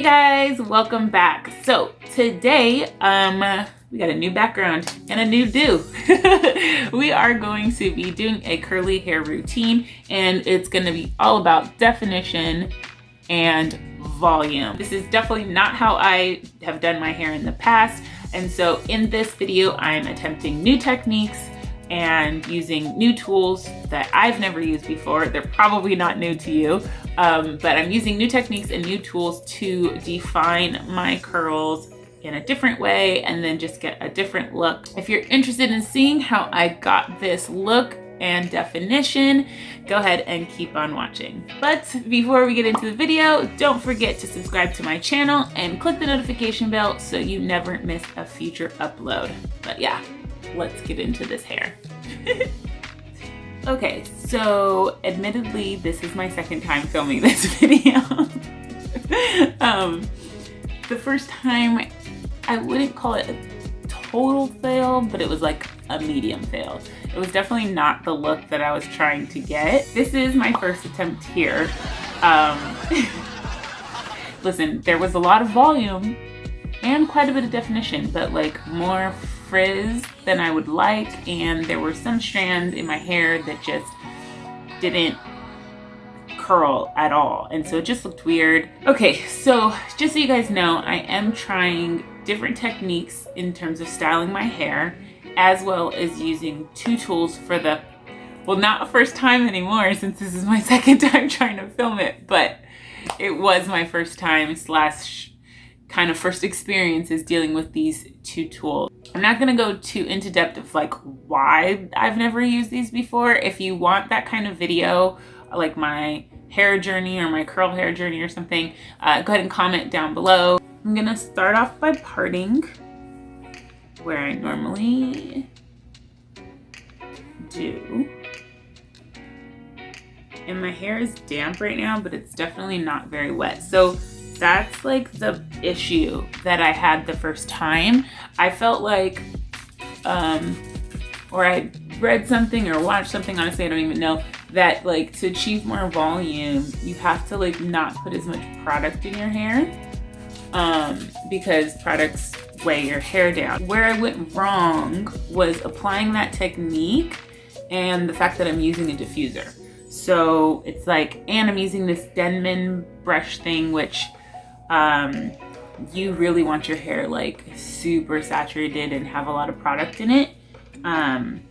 Hey guys, welcome back. So today, we got a new background and a new do. We are going to be doing a curly hair routine, and it's going to be all about definition and volume. This is definitely not how I have done my hair in the past, and so in this video I'm attempting new techniques and using new tools that I've never used before. They're probably not new to you, but I'm using new techniques and new tools to define my curls in a different way and then just get a different look. If you're interested in seeing how I got this look and definition, go ahead and keep on watching. But before we get into the video, don't forget to subscribe to my channel and click the notification bell so you never miss a future upload. But yeah, let's get into this hair. Okay, so admittedly, this is my second time filming this video. The first time, I wouldn't call it a total fail, but it was like a medium fail. It was definitely not the look that I was trying to get. This is my first attempt here. Listen, there was a lot of volume and quite a bit of definition, but like more frizz than I would like, and there were some strands in my hair that just didn't curl at all, and so it just looked weird. Okay, so just so you guys know, I am trying different techniques in terms of styling my hair, as well as using two tools for the, well, not first time anymore since this is my second time trying to film it, but it was my first time slash kind of first experiences dealing with these two tools. I'm not gonna go too into depth of like why I've never used these before. If you want that kind of video, like my hair journey or my curl hair journey or something, go ahead and comment down below. I'm gonna start off by parting where I normally do. And my hair is damp right now, but it's definitely not very wet. So that's like the issue that I had the first time. I felt like, or I read something or watched something, honestly I don't even know, that like to achieve more volume, you have to like not put as much product in your hair, because products weigh your hair down. Where I went wrong was applying that technique and the fact that I'm using a diffuser. So it's like, and I'm using this Denman brush thing, which you really want your hair like super saturated and have a lot of product in it, and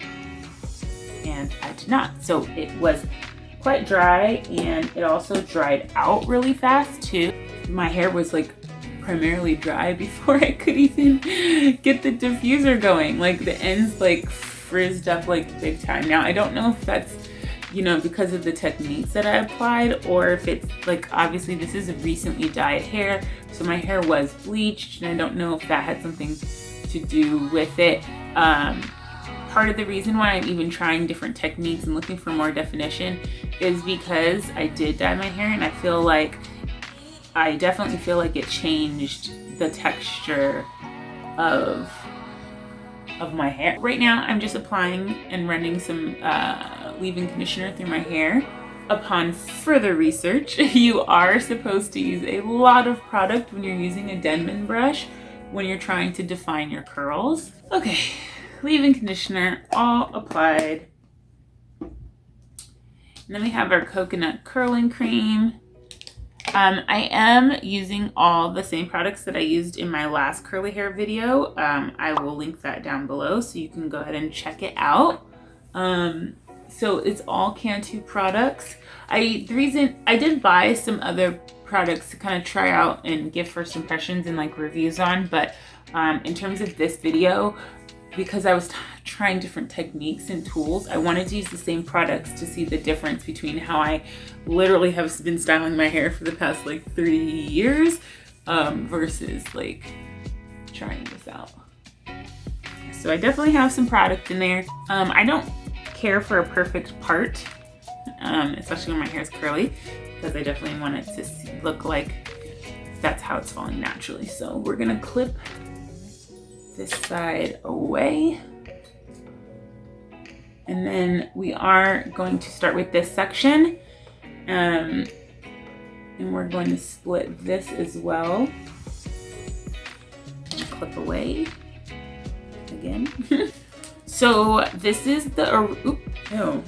I did not. So it was quite dry, and it also dried out really fast too. My hair was like primarily dry before I could even get the diffuser going. Like the ends like frizzed up like big time. Now I don't know if that's, you know, because of the techniques that I applied, or if it's like, obviously this is a recently dyed hair, so my hair was bleached, and I don't know if that had something to do with it. Part of the reason why I'm even trying different techniques and looking for more definition is because I did dye my hair, and I definitely feel like it changed the texture of my hair. Right now, I'm just applying and running some leave-in conditioner through my hair. Upon further research, you are supposed to use a lot of product when you're using a Denman brush when you're trying to define your curls. Okay, leave-in conditioner all applied. And then we have our coconut curling cream. I am using all the same products that I used in my last curly hair video. I will link that down below so you can go ahead and check it out. So it's all Cantu products. The reason I did buy some other products to kind of try out and give first impressions and like reviews on, but in terms of this video, because I was trying different techniques and tools, I wanted to use the same products to see the difference between how I literally have been styling my hair for the past like 3 years versus like trying this out. So I definitely have some product in there. I don't care for a perfect part, especially when my hair is curly, because I definitely want it to look like that's how it's falling naturally. So we're gonna clip this side away, and then we are going to start with this section, and And we're going to split this as well. Clip away again. So this is the, no.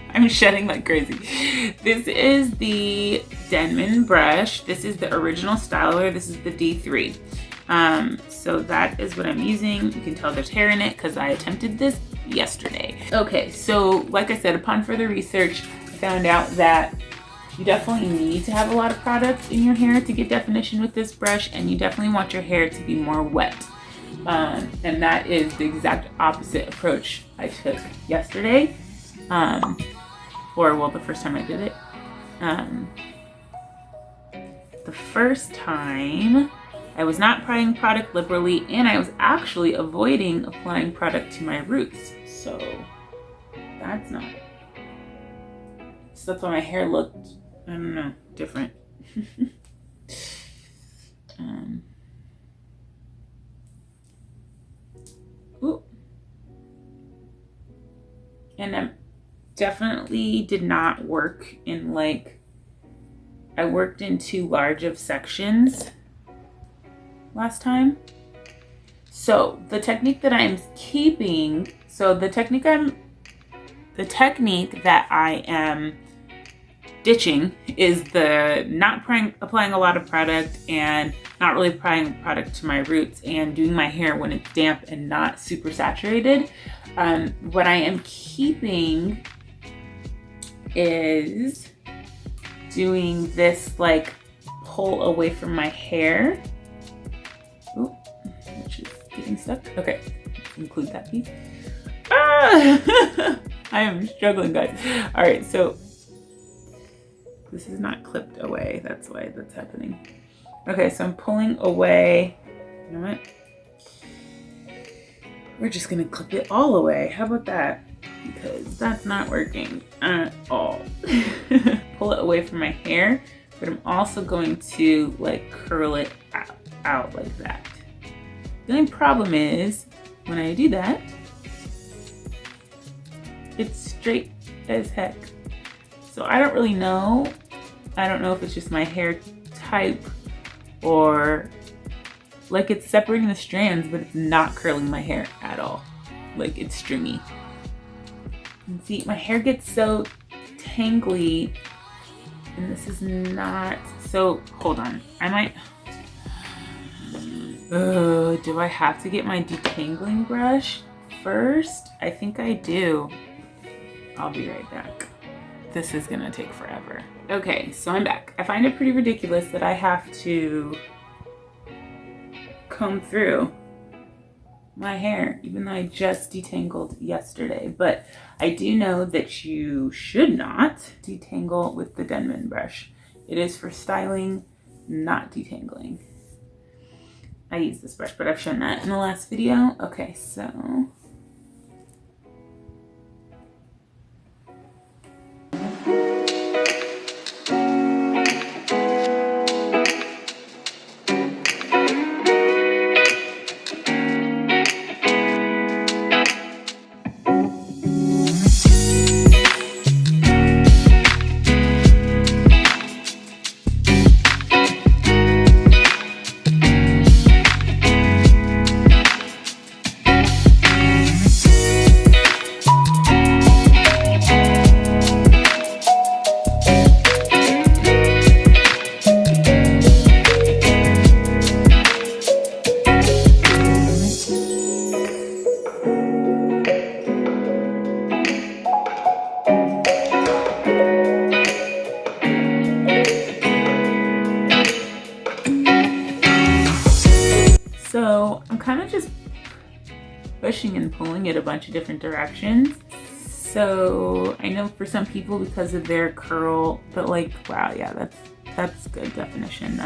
I'm shedding like crazy. This is the Denman brush. This is the original styler. This is the D3. So that is what I'm using. You can tell there's hair in it because I attempted this yesterday. Okay, so like I said, upon further research, I found out that you definitely need to have a lot of product in your hair to get definition with this brush, and you definitely want your hair to be more wet. And that is the exact opposite approach I took yesterday. Or well, the first time I did it. The first time I was not applying product liberally, and I was actually avoiding applying product to my roots. So that's not. So that's why my hair looked, I don't know, different. Ooh. And I definitely did not work in I worked in too large of sections last time. So the technique that I'm keeping, the technique that I am ditching is the not applying a lot of product and not really applying product to my roots and doing my hair when it's damp and not super saturated. What I am keeping is doing this pull away from my hair. Ooh, which is getting stuck. Okay, include that piece. Ah! I am struggling, guys. All right, so this is not clipped away. That's why that's happening. Okay, so I'm pulling away. You know what? We're just gonna clip it all away. How about that? Because that's not working at all. Pull it away from my hair, but I'm also going to curl it out like that. The only problem is when I do that, it's straight as heck. So I don't really know. I don't know if it's just my hair type or it's separating the strands, but it's not curling my hair at all. It's stringy. And see, my hair gets so tangly, and this is not, so hold on. I might, do I have to get my detangling brush first? I think I do. I'll be right back. This is gonna take forever. Okay, so I'm back. I find it pretty ridiculous that I have to comb through my hair, even though I just detangled yesterday. But I do know that you should not detangle with the Denman brush. It is for styling, not detangling. I use this brush, but I've shown that in the last video. Okay, so I'm kind of just pushing and pulling it a bunch of different directions. So I know for some people, because of their curl, but wow, yeah, that's good definition.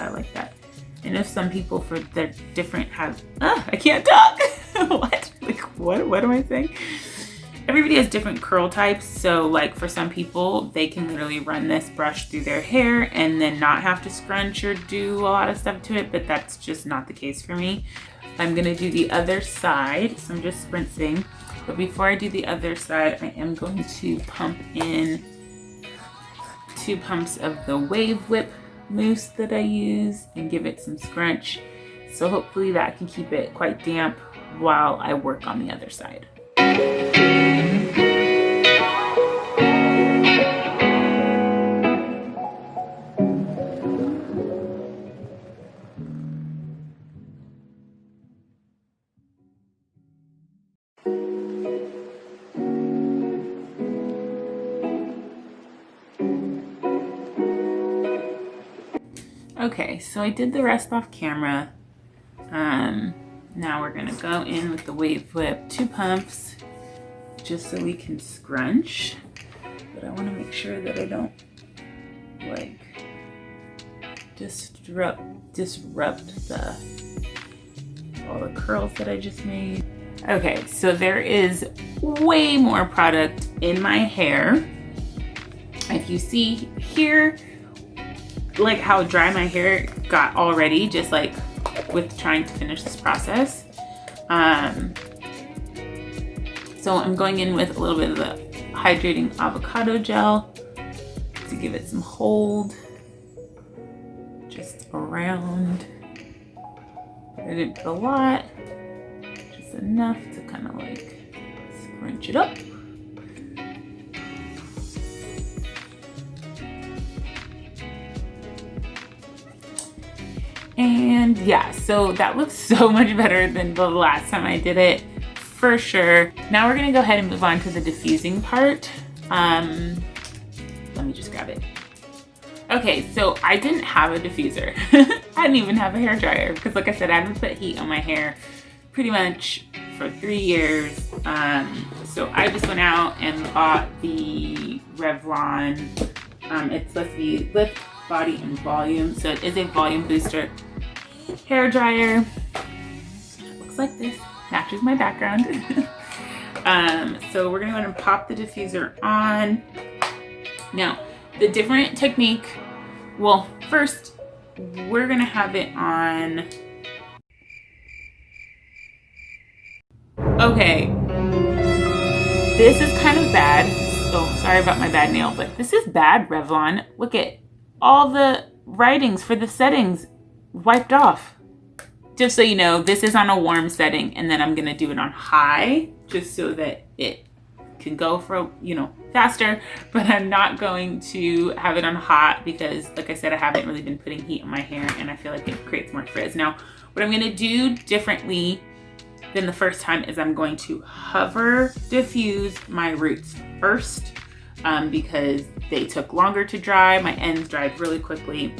I like that. I know some people for their different I can't talk. What am I saying? Everybody has different curl types. So for some people, they can literally run this brush through their hair and then not have to scrunch or do a lot of stuff to it, but that's just not the case for me. I'm gonna do the other side, so I'm just spritzing. But before I do the other side, I am going to pump in 2 pumps of the Wave Whip mousse that I use and give it some scrunch. So hopefully that can keep it quite damp while I work on the other side. Okay, so I did the rest off camera. Now we're gonna go in with the Wave Whip, 2 pumps, just so we can scrunch. But I wanna make sure that I don't like disrupt all the curls that I just made. Okay, so there is way more product in my hair. If you see here, like how dry my hair got already, just like with trying to finish this process. So I'm going in with a little bit of the hydrating avocado gel to give it some hold, just around. I didn't put a lot, just enough to kind of like scrunch it up. And yeah, so that looks so much better than the last time I did it, for sure. Now we're gonna go ahead and move on to the diffusing part. Let me just grab it. Okay, so I didn't have a diffuser. I didn't even have a hair dryer because like I said, I haven't put heat on my hair pretty much for 3 years. So I just went out and bought the Revlon. It's supposed to be Lift, Body, and Volume. So it is a volume booster hair dryer. Looks like this, matches my background. So we're gonna go ahead and pop the diffuser on. Now, the different technique, well, first, we're gonna have it on. Okay, this is kind of bad. Oh, sorry about my bad nail, but this is bad, Revlon. Look at all the writings for the settings wiped off. Just so you know, this is on a warm setting, and then I'm gonna do it on high, just so that it can go for, you know, faster, but I'm not going to have it on hot because, like I said, I haven't really been putting heat on my hair, and I feel like it creates more frizz. Now, what I'm gonna do differently than the first time is I'm going to hover diffuse my roots first, because they took longer to dry. My ends dried really quickly.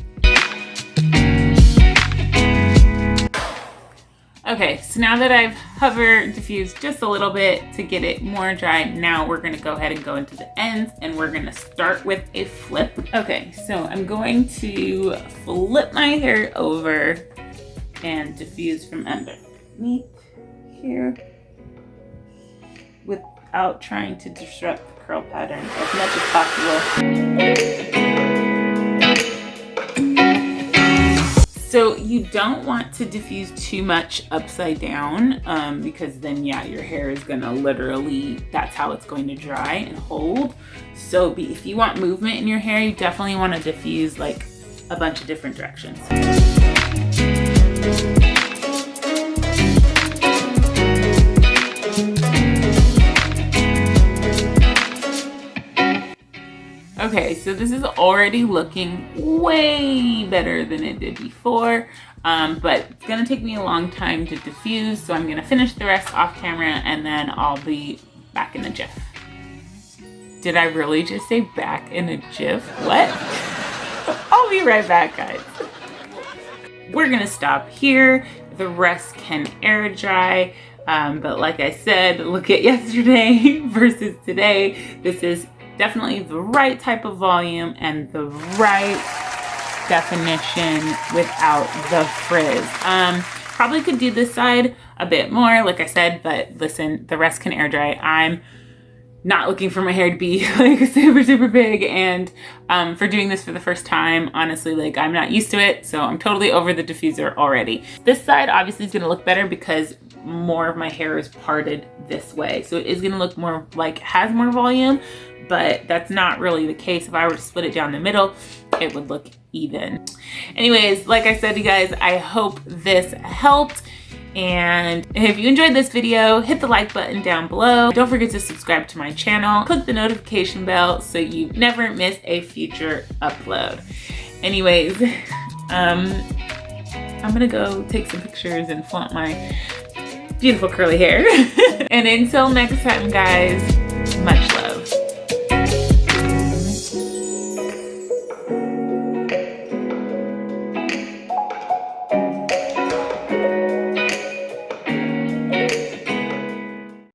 Okay, so now that I've hover diffused just a little bit to get it more dry, now we're gonna go ahead and go into the ends, and we're gonna start with a flip. Okay, so I'm going to flip my hair over and diffuse from underneath here without trying to disrupt the curl pattern as much as possible. So you don't want to diffuse too much upside down, because then, yeah, your hair is gonna literally, that's how it's going to dry and hold. So if you want movement in your hair, you definitely want to diffuse like a bunch of different directions. Okay, so this is already looking way better than it did before, but it's gonna take me a long time to diffuse, so I'm gonna finish the rest off camera and then I'll be back in a jiff. Did I really just say back in a jiff? What? I'll be right back, guys. We're gonna stop here. The rest can air dry, but like I said, look at yesterday versus today. This is definitely the right type of volume and the right definition without the frizz. Probably could do this side a bit more, like I said, but listen, the rest can air dry. I'm not looking for my hair to be like super big, and for doing this for the first time, honestly, like I'm not used to it, so I'm totally over the diffuser already. This side obviously is gonna look better because more of my hair is parted this way, so it is gonna look more like has more volume, but that's not really the case. If I were to split it down the middle, it would look even. Anyways, like I said, you guys, I hope this helped. And if you enjoyed this video, hit the like button down below. Don't forget to subscribe to my channel. Click the notification bell so you never miss a future upload. Anyways, I'm gonna go take some pictures and flaunt my beautiful curly hair. And until next time, guys, much love.